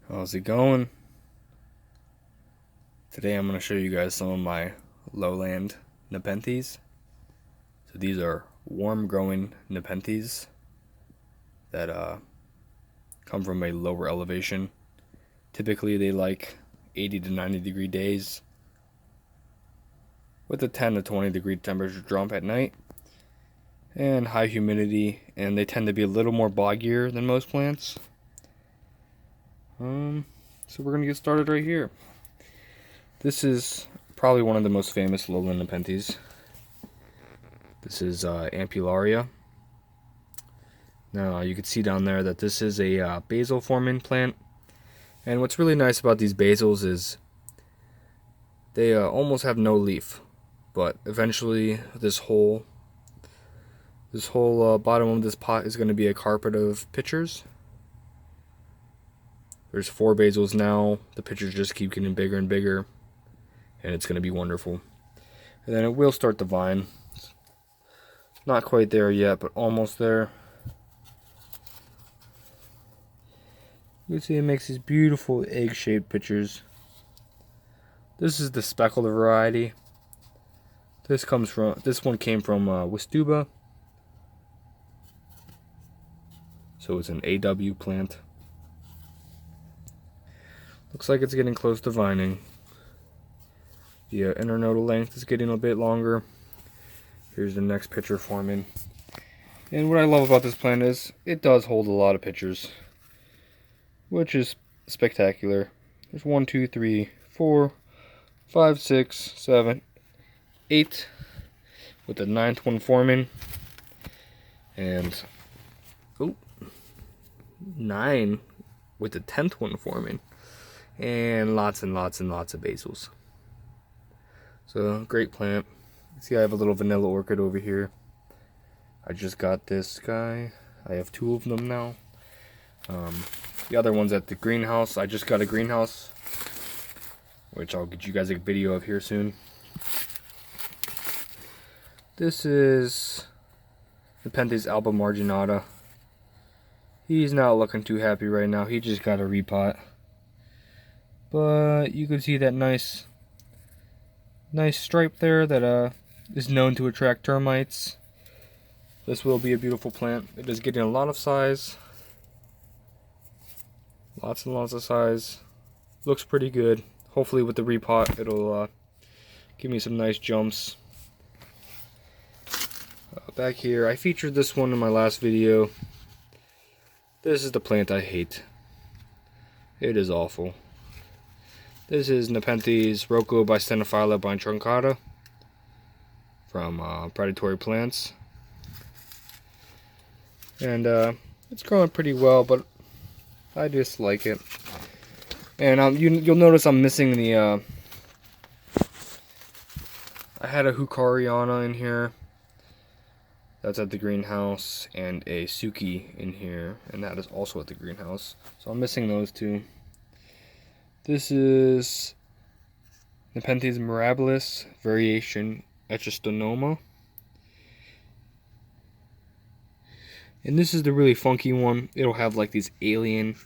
How's it going? Today I'm going to show you guys some of my Lowland Nepenthes. So these are warm growing Nepenthes that come from a lower elevation. Typically they like 80 to 90 degree days with a 10 to 20 degree temperature drop at night and high humidity, and they tend to be a little more boggier than most plants. So we're going to get started right here. This is probably one of the most famous Lowland Nepenthes. This is ampullaria. Now you can see down there that this is a basal forming plant. And what's really nice about these basals is they almost have no leaf. But eventually this whole bottom of this pot is going to be a carpet of pitchers. There's 4 basals now. The pitchers just keep getting bigger and bigger. And it's going to be wonderful. And then it will start to vine. Not quite there yet, but almost there. You can see it makes these beautiful egg-shaped pitchers. This is the speckled variety. This one came from Wistuba. So it's an AW plant. Looks like it's getting close to vining. The internodal length is getting a bit longer. Here's the next pitcher forming. And what I love about this plant is it does hold a lot of pitchers, which is spectacular. There's 1, 2, 3, 4, 5, 6, 7, 8 with the 9th one forming. And 9 with the 10th one forming. And lots and lots and lots of basals. So, great plant. See, I have a little vanilla orchid over here. I just got this guy. I have 2 of them now. The other one's at the greenhouse. I just got a greenhouse, which I'll get you guys a video of here soon. This is Nepenthes alba marginata. He's not looking too happy right now. He just got a repot. But you can see that nice stripe there that is known to attract termites. This will be a beautiful plant. It is getting a lot of size. Lots and lots of size. Looks pretty good. Hopefully with the repot it'll give me some nice jumps. Back here, I featured this one in my last video. This is the plant I hate. It is awful. This is Nepenthes Rocco by Stenophylla by truncata from Predatory Plants. And it's growing pretty well, but I just like it. And you'll notice I'm missing the... I had a Hukariana in here. That's at the greenhouse. And a Suki in here. And that is also at the greenhouse. So I'm missing those 2. This is Nepenthes mirabilis variation echistosoma. And this is the really funky one. It'll have like these alien-like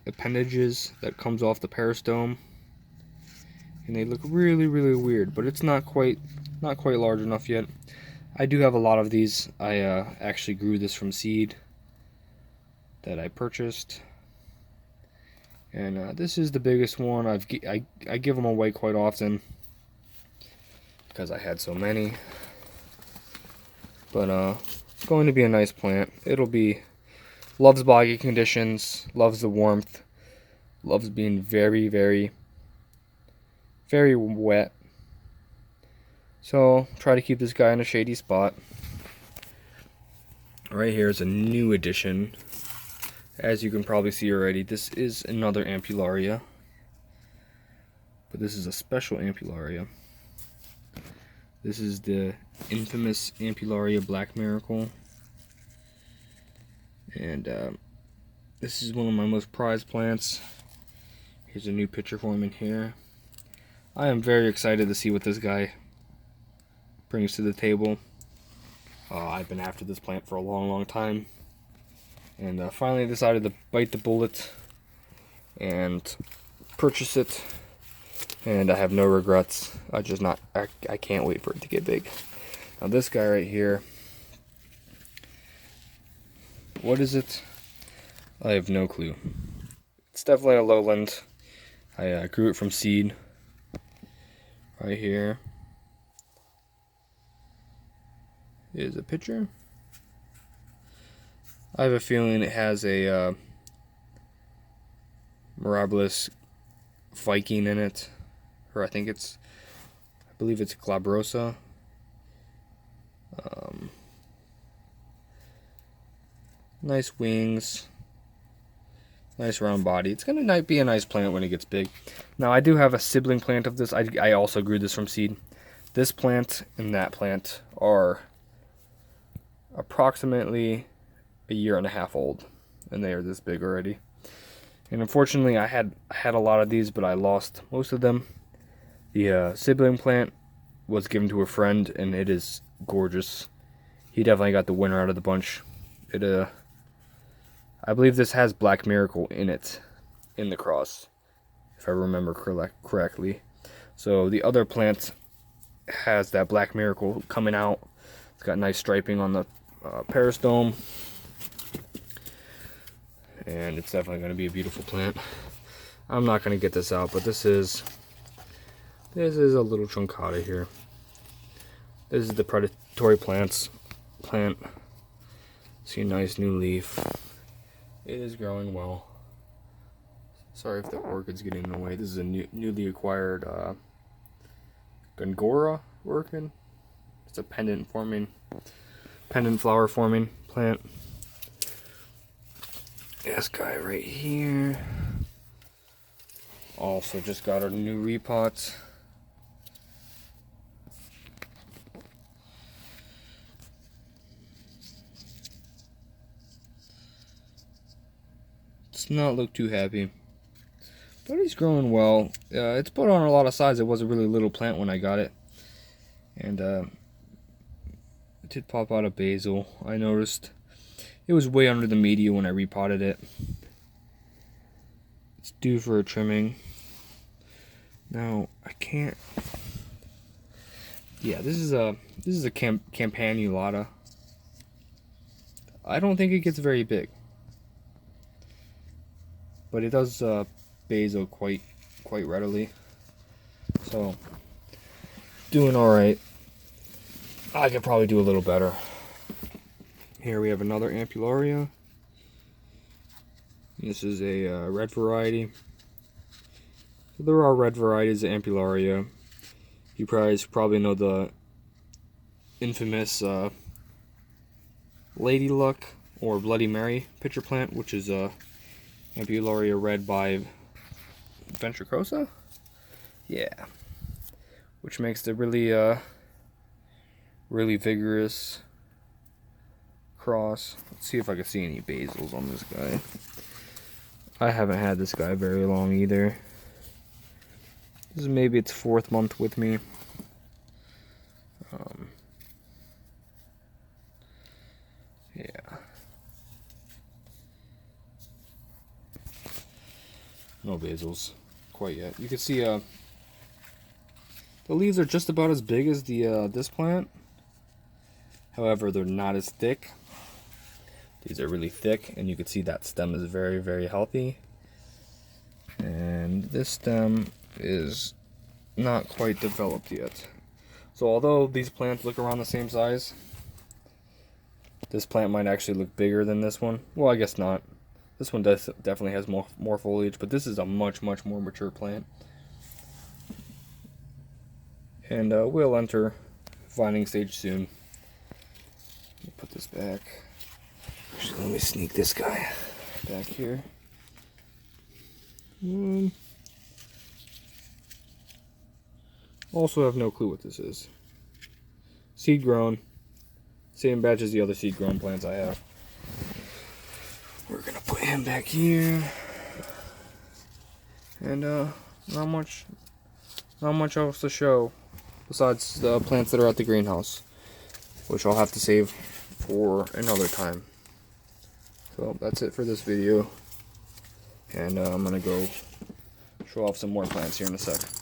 appendages that comes off the peristome. And they look really, really weird, but it's not quite large enough yet. I do have a lot of these. I actually grew this from seed that I purchased. And this is the biggest one. I give them away quite often because I had so many. But it's going to be a nice plant. Loves boggy conditions, loves the warmth, loves being very, very, very wet. So try to keep this guy in a shady spot. Right here is a new addition. As you can probably see already, this is another ampullaria. But this is a special ampullaria. This is the infamous ampullaria black miracle. And this is one of my most prized plants. Here's a new pitcher forming here. I am very excited to see what this guy brings to the table. I've been after this plant for a long, long time. And finally decided to bite the bullet and purchase it. And I have no regrets. I can't wait for it to get big. Now this guy right here, what is it? I have no clue. It's definitely a lowland. I grew it from seed. Right here is a picture. I have a feeling it has a Mirabilis Viking in it, or I believe it's Glabrosa. Nice wings, nice round body. It's gonna be a nice plant when it gets big. Now I do have a sibling plant of this. I also grew this from seed. This plant and that plant are approximately a year and a half old, and they are this big already. And unfortunately, I had a lot of these, but I lost most of them. The sibling plant was given to a friend, and it is gorgeous. He definitely got the winner out of the bunch. I believe this has Black Miracle in it, in the cross, if I remember correctly. So the other plant has that Black Miracle coming out. It's got nice striping on the peristome, and it's definitely going to be a beautiful plant. I'm not going to get this out, but this is a little truncata here. This is the predatory plant. See a nice new leaf. It is growing well. Sorry if the orchid's getting in the way. This is a newly acquired Gongora orchid. It's a pendant flower forming plant. This guy right here. Also just got a new repot. Does not look too happy, but he's growing well. It's put on a lot of size. It was a really little plant when I got it, and it did pop out a basil. I noticed it was way under the media when I repotted it. It's due for a trimming. Now I can't. Yeah, this is a campanilata. I don't think it gets very big, but it does basil quite readily. So doing all right. I could probably do a little better. Here we have another ampullaria. This is a red variety. So there are red varieties of ampullaria. You probably know the infamous Lady Luck or Bloody Mary pitcher plant, which is ampullaria red by ventricosa. Yeah, which makes the really vigorous cross. Let's see if I can see any basils on this guy. I haven't had this guy very long either. This is maybe its 4th month with me. Yeah. No basils quite yet. You can see the leaves are just about as big as the this plant. However, they're not as thick. These are really thick, and you can see that stem is very healthy. And this stem is not quite developed yet. So although these plants look around the same size, this plant might actually look bigger than this one. Well, I guess not. This one definitely has more foliage, but this is a much more mature plant. And we'll enter vining stage soon. Let me put this back. Actually, let me sneak this guy back here. Also have no clue what this is. Seed grown. Same batch as the other seed grown plants I have. We're gonna put him back here. And not much else to show besides the plants that are at the greenhouse, which I'll have to save for another time. So that's it for this video, and I'm gonna go show off some more plants here in a sec.